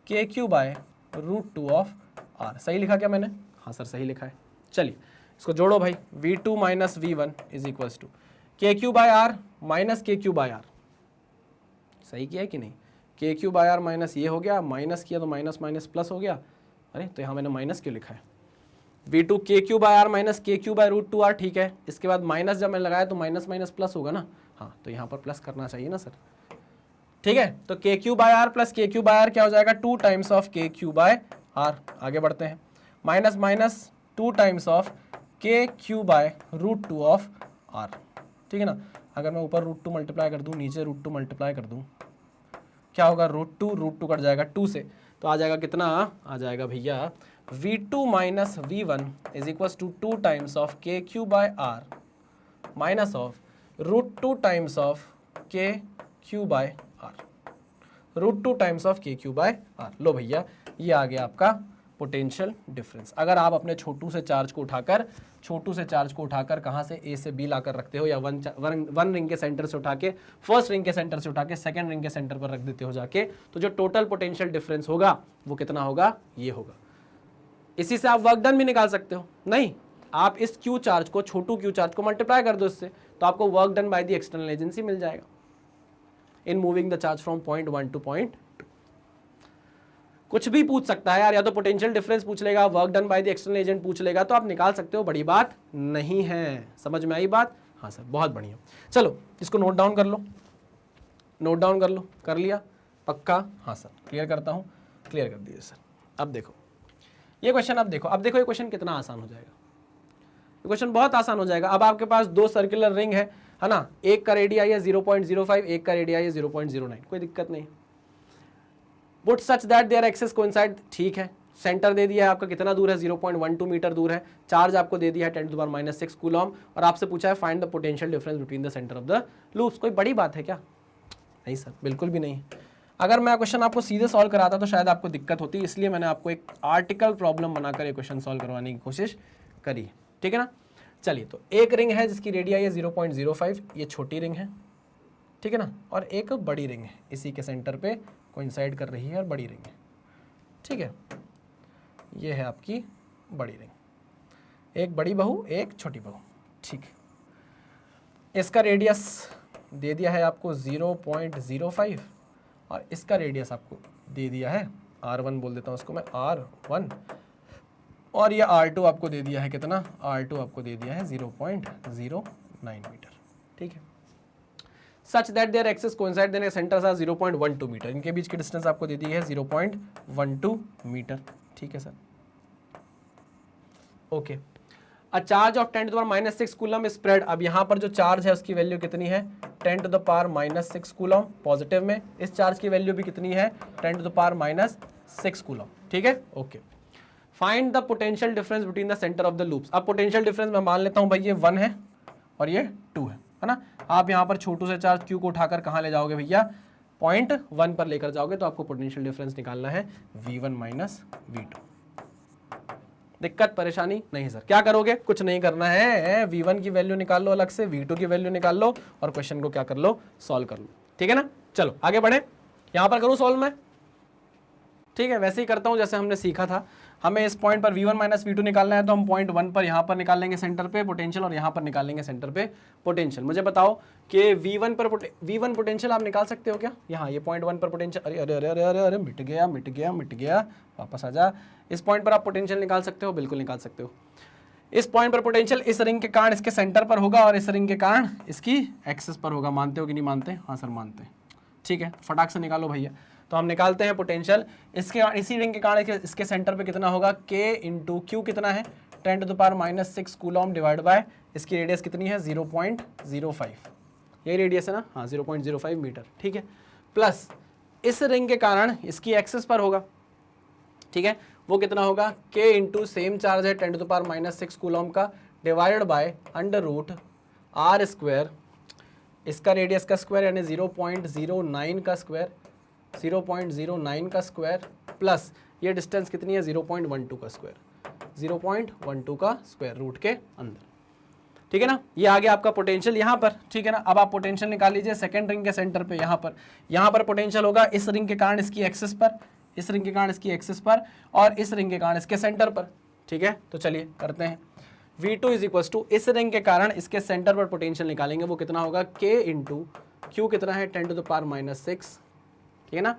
K Q by √2 of R. सही लिखा क्या मैंने? हाँ सर सही लिखा है। चलिए इसको जोड़ो भाई, V2 minus V1 is equals to K Q by R minus K Q by R. सही किया है कि नहीं? के क्यू बाय आर माइनस ये हो गया, माइनस किया तो माइनस माइनस प्लस हो गया। अरे तो यहाँ मैंने माइनस क्यों लिखा है? V2 के Q by R minus K Q by √2 are. ठीक है, इसके बाद माइनस जब मैंने लगाया तो माइनस माइनस प्लस होगा ना। हाँ, तो यहाँ पर प्लस करना चाहिए ना सर। ठीक है, तो के Q by are plus K Q by are क्या हो जाएगा? 2 times of K Q by are. आगे बढ़ते हैं, minus minus 2 times of K Q by √2 of are. ठीक है ना, अगर मैं ऊपर √2 मल्टीप्लाई कर दूँ, नीचे √2 मल्टीप्लाई कर दूँ, क्या होगा? √2 कट जाएगा 2 से, तो आ जाएगा कितना? आ जाएगा भैया V2 minus V1 is equal to 2 times of K Q by R minus of √2 times of K Q by R, √2 times of K Q by R. लो भैया, ये आ गया आपका पोटेंशियल डिफरेंस। अगर आप अपने छोटू से चार्ज को उठाकर कहाँ से? ए से बी लाकर रखते हो, या वन रिंग के सेंटर से उठा के, फर्स्ट रिंग के सेंटर से उठा के सेकेंड रिंग के सेंटर पर रख देते हो जाके, तो जो टोटल पोटेंशियल डिफरेंस होगा वो कितना होगा? ये होगा। इसी से आप वर्क डन भी निकाल सकते हो। नहीं, आप इस क्यू चार्ज को, छोटू क्यू चार्ज को मल्टीप्लाई कर दो इससे, तो आपको work done by the external agency मिल जाएगा in moving the charge from point 1 to point 2। कुछ भी पूछ सकता है यार, या तो पोटेंशियल डिफरेंस पूछ लेगा, work done by the external agent पूछ लेगा, तो आप निकाल सकते हो, बड़ी बात नहीं है। समझ में आई बात? हाँ सर, बहुत बढ़िया। चलो इसको नोट डाउन कर लो, नोट डाउन कर लो। कर लिया? पक्का? हाँ सर, क्लियर करता हूँ। क्लियर कर दिए सर। अब देखो ये क्वेश्चन, अब देखो ये क्वेश्चन कितना आसान हो जाएगा। ये क्वेश्चन बहुत आसान हो जाएगा। अब आपके पास 2 सर्कुलर रिंग है ना, एक का रेडियाई है 0.05, एक का रेडियाई है 0.09, कोई दिक्कत नहीं। Put such that their axes coincide, ठीक है, सेंटर दे दिया है आपका कितना दूर है, 0.12 मीटर दूर है। चार्ज आपको दे दिया है 10⁻⁻⁶ कूलम, और आपसे पूछा है find the potential difference between the centre of the loops. कोई बड़ी बात है क्या? नहीं सर, बिल्कुल भी नहीं। अगर मैं क्वेश्चन आपको सीधे सॉल्व कराता तो शायद आपको दिक्कत होती, इसलिए मैंने आपको एक आर्टिकल प्रॉब्लम बनाकर ये क्वेश्चन सॉल्व करवाने की कोशिश करी, ठीक है ना। चलिए, तो एक रिंग है जिसकी रेडियाई है 0.05, ये छोटी रिंग है, ठीक है ना, और एक बड़ी रिंग है इसी के सेंटर पे कोइंसाइड कर रही है और बड़ी रिंग है, ठीक है। ये है आपकी बड़ी रिंग, एक बड़ी बहू एक छोटी बहू, ठीक है। इसका रेडियस दे दिया है आपको 0.05 और इसका रेडियस आपको दे दिया है R1, बोल देता हूँ उसको मैं R1, और ये R2 आपको दे दिया है कितना, R2 आपको दे दिया है 0.09 मीटर, ठीक है। Such that their axes coincide then centres are 0.12 metre, इनके बीच की डिस्टेंस आपको दे दी है 0.12 मीटर, ठीक है sir. Okay, a charge of 10⁻⁻⁶ coulomb spread, अब यहाँ पर जो चार्ज है उसकी वैल्यू कितनी है, 10⁻⁻⁶ कूलम पॉजिटिव में, इस चार्ज की वैल्यू भी कितनी है 10⁻⁻�6 कूलम, ठीक है। Okay, find the potential difference between the centre of the loops. अब पोटेंशियल डिफरेंस मैं मान लेता हूँ भाई ये 1 है और ये 2 है ना। आप यहाँ पर छोटू से चार्ज Q को उठाकर कहाँ ले जाओगे भैया, 0.1 पर लेकर जाओगे, तो आपको पोटेंशियल डिफरेंस निकालना है V1 माइनस V2। दिक्कत परेशानी नहीं सर, क्या करोगे, कुछ नहीं करना है, V1 की वैल्यू निकाल लो अलग से, V2 की वैल्यू निकाल लो और क्वेश्चन को क्या कर लो, सॉल्व कर लो, ठीक है ना। चलो आगे बढ़े, यहाँ पर करूँ सॉल्व मैं, ठीक है, वैसे ही करता हूँ जैसे हमने सीखा था। हमें इस पॉइंट पर V1 माइनस V2 निकालना है, तो हम पॉइंट 1 पर यहाँ पर निकाल लेंगे सेंटर पे पोटेंशियल, और यहाँ पर निकालेंगे सेंटर पे पोटेंशियल। मुझे बताओ कि V1 पोटेंशियल आप निकाल सकते हो क्या, यहाँ ये पॉइंट 1 पर पोटेंशियल, अरे अरे अरे अरे अरे मिट गया, वापस आ जा। इस पॉइंट पर आप पोटेंशियल निकाल सकते हो, बिल्कुल निकाल सकते हो। इस पॉइंट पर पोटेंशियल इस रिंग के कारण इसके सेंटर पर होगा और इस रिंग के कारण इसकी एक्सिस पर होगा। मानते हो कि नहीं मानते? हाँ सर मानते हैं, ठीक है, फटाक से निकालो भैया। तो हम निकालते हैं पोटेंशियल, इसके इसी रिंग के कारण इसके सेंटर पे कितना होगा, K इंटू Q कितना है 10⁻⁻⁶ कूलम डिवाइड बाय इसकी रेडियस कितनी है 0.05, यही रेडियस है ना, हाँ 0.05 मीटर, ठीक है। प्लस इस रिंग के कारण इसकी एक्सिस पर होगा, ठीक है, वो कितना होगा, K इंटू सेम चार्ज है 10⁻⁻⁶ कूलम का डिवाइडेड बाय √R², इसका रेडियस का स्क्वायर यानी 0.09 का स्क्वायर, 0.09 का स्क्वायर प्लस ये डिस्टेंस कितनी है 0.12 का स्क्वायर, 0.12 का स्क्वायर रूट के अंदर, ठीक है ना। ये आ गया आपका पोटेंशियल यहाँ पर, ठीक है ना। अब आप पोटेंशियल निकाल लीजिए सेकंड रिंग के सेंटर पे, यहाँ पर पोटेंशियल होगा इस रिंग के कारण इसकी एक्सिस पर, इस रिंग के कारण इसकी एक्सिस पर, और इस रिंग के कारण इसके सेंटर पर, ठीक है। तो चलिए करते हैं, V2 इज इक्वल टू इस रिंग के कारण इसके सेंटर पर पोटेंशियल निकालेंगे, वो कितना होगा K इंटू Q कितना है 10⁻⁻⁶, ठीक है ना,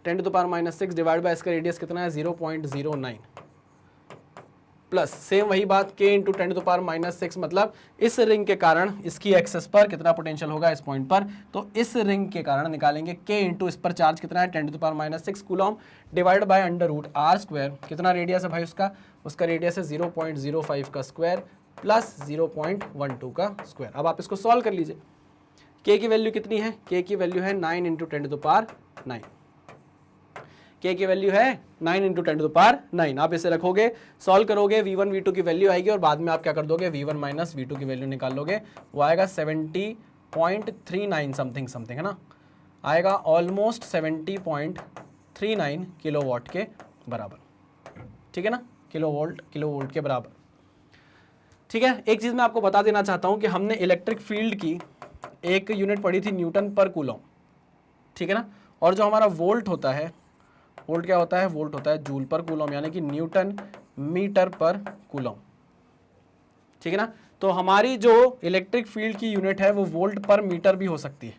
10⁻⁻⁶ डिवाइड बाय इसका रेडियस कितना है 0.09 प्लस सेम वही बात K इंटू 10⁻⁻⁶, मतलब इस रिंग के कारण इसकी एक्सेस पर कितना पोटेंशियल होगा इस पॉइंट पर, तो इस रिंग के कारण निकालेंगे K इंटू इस पर चार्ज कितना है 10⁻⁻⁶ कूलम डिवाइड बाय √R², कितना रेडियस है भाई उसका रेडियस है 0.05 का स्क्वायर प्लस 0.12 का स्क्वायर। अब आप इसको सॉल्व कर लीजिए, K की वैल्यू कितनी है, K की वैल्यू है 9 इंटू 10⁻9, K की वैल्यू है 9 इंटू 10⁻9। आप इसे रखोगे, सॉल्व करोगे, V1 V2 की वैल्यू आएगी और बाद में आप क्या कर दोगे, V1 माइनस V2 की वैल्यू निकाल लोगे, वो आएगा 70.39 समथिंग है ना, आएगा ऑलमोस्ट 70.39 किलोवाट के बराबर, ठीक है ना, किलोवोल्ट के बराबर, ठीक है। एक चीज़ मैं आपको बता देना चाहता हूँ कि हमने इलेक्ट्रिक फील्ड की एक यूनिट पढ़ी थी न्यूटन पर कूलम, ठीक है ना, और जो हमारा वोल्ट होता है, वोल्ट क्या होता है, वोल्ट होता है जूल पर कूलम, यानी कि न्यूटन मीटर पर कूलम, ठीक है ना। तो हमारी जो इलेक्ट्रिक फील्ड की यूनिट है वो वोल्ट पर मीटर भी हो सकती है।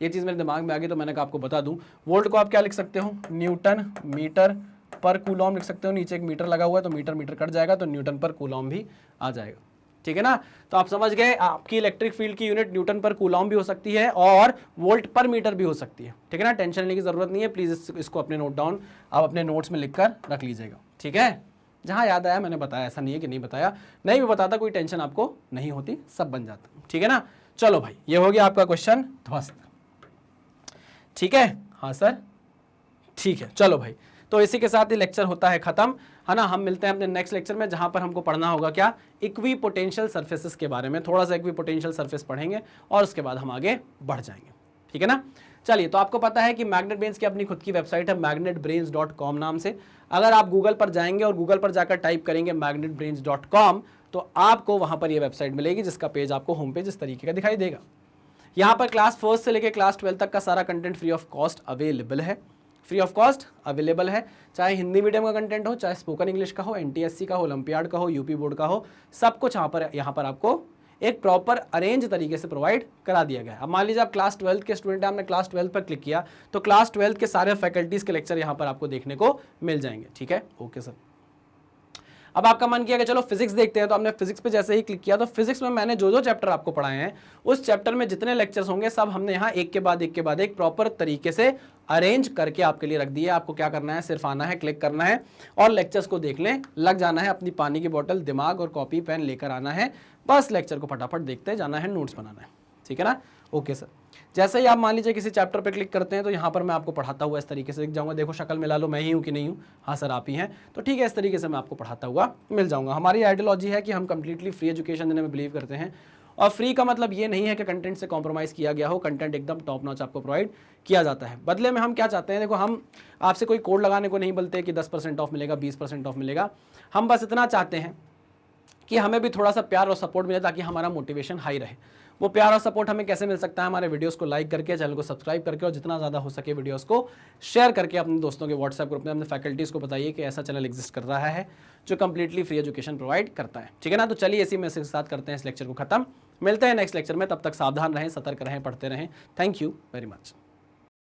ये चीज़ मेरे दिमाग में आ गई तो मैंने कहा आपको बता दूं। वोल्ट को आप क्या लिख सकते हो, न्यूटन मीटर पर कूलम लिख सकते हो, नीचे एक मीटर लगा हुआ है तो मीटर कट जाएगा तो न्यूटन पर कूलम भी आ जाएगा, ठीक है ना। तो आप समझ गए, आपकी इलेक्ट्रिक फील्ड की यूनिट न्यूटन पर कूलम भी हो सकती है और वोल्ट पर मीटर भी हो सकती है, ठीक है ना। टेंशन लेने की जरूरत नहीं है, प्लीज इसको अपने नोट डाउन आप अपने नोट्स में लिखकर रख लीजिएगा, ठीक है। जहां याद आया मैंने बताया, ऐसा नहीं है कि नहीं बताया, नहीं भी बताता कोई टेंशन आपको नहीं होती, सब बन जाता, ठीक है ना। चलो भाई, ये हो गया आपका क्वेश्चन ध्वस्त, ठीक है। हाँ सर, ठीक है, चलो भाई तो इसी के साथ ये लेक्चर होता है खत्म, है ना। हम मिलते हैं अपने नेक्स्ट लेक्चर में, जहां पर हमको पढ़ना होगा क्या, इक्वी पोटेंशियल सर्फेसेस के बारे में। थोड़ा सा इक्वी पोटेंशियल सर्फेस पढ़ेंगे और उसके बाद हम आगे बढ़ जाएंगे, ठीक है ना। चलिए, तो आपको पता है कि मैग्नेट ब्रेन्स की अपनी खुद की वेबसाइट है magnetbrains.com नाम से। अगर आप गूगल पर जाएंगे और गूगल पर जाकर टाइप करेंगे magnetbrains.com तो आपको वहां पर यह वेबसाइट मिलेगी, जिसका पेज आपको होम पेज इस तरीके का दिखाई देगा। यहाँ पर क्लास 1 से लेकर क्लास 12 तक का सारा content free of cost available है, फ्री ऑफ कॉस्ट अवेलेबल है। चाहे हिंदी मीडियम का कंटेंट हो, चाहे स्पोकन इंग्लिश का हो, NTSC का हो, ओलंपियाड का हो, यूपी बोर्ड का हो, सब कुछ यहाँ पर आपको एक प्रॉपर अरेंज तरीके से प्रोवाइड करा दिया गया है। अब मान लीजिए आप क्लास 12 के स्टूडेंट हैं, आपने क्लास 12 पर क्लिक किया तो क्लास 12 के सारे फैकल्टीज के लेक्चर यहाँ पर आपको देखने को मिल जाएंगे, ठीक है। ओके सर, अब आपका मन किया कि चलो फिजिक्स देखते हैं, तो हमने फिजिक्स पे जैसे ही क्लिक किया तो फिजिक्स में मैंने जो जो चैप्टर आपको पढ़ाए हैं उस चैप्टर में जितने लेक्चर्स होंगे सब हमने यहाँ एक के बाद एक प्रॉपर तरीके से अरेंज करके आपके लिए रख दिए। आपको क्या करना है, सिर्फ आना है, क्लिक करना है और लेक्चर्स को देखने लग जाना है। अपनी पानी की बोतल, दिमाग और कॉपी पेन लेकर आना है, बस लेक्चर को फटाफट देखते जाना है, नोट्स बनाना है, ठीक है ना। ओके सर, जैसे ही आप मान लीजिए किसी चैप्टर पे क्लिक करते हैं तो यहाँ पर मैं आपको पढ़ाता हुआ इस तरीके से दिख जाऊंगा। देखो शक्ल मिला लो, मैं ही हूँ कि नहीं हूँ, हाँ सर आप ही हैं, तो ठीक है, इस तरीके से मैं आपको पढ़ाता हुआ मिल जाऊंगा। हमारी आइडियोलॉजी है कि हम कंप्लीटली फ्री एजुकेशन देने में बिलीव करते हैं, और फ्री का मतलब ये नहीं है कि कंटेंट से कॉम्प्रोमाइज़ किया गया हो, कंटेंट एकदम टॉप नॉच आपको प्रोवाइड किया जाता है। बदले में हम क्या चाहते हैं, देखो हम आपसे कोई कोड लगाने को नहीं बोलते कि 10% ऑफ मिलेगा, 20% ऑफ मिलेगा। हम बस इतना चाहते हैं कि हमें भी थोड़ा सा प्यार और सपोर्ट मिले ताकि हमारा मोटिवेशन हाई रहे। वो प्यार और सपोर्ट हमें कैसे मिल सकता है, हमारे वीडियोस को लाइक करके, चैनल को सब्सक्राइब करके और जितना ज़्यादा हो सके वीडियोस को शेयर करके अपने दोस्तों के व्हाट्सएप ग्रुप में, अपने फैकल्टीज़ को बताइए कि ऐसा चैनल एग्जिस्ट कर रहा है जो कंप्लीटली फ्री एजुकेशन प्रोवाइड करता है, ठीक है ना। तो चलिए इसी मैसेज के साथ करते हैं इस लेक्चर को खत्म। मिलते हैं नेक्स्ट लेक्चर में, तब तक सावधान रहें, सतर्क रहें, पढ़ते रहें। Thank you very much.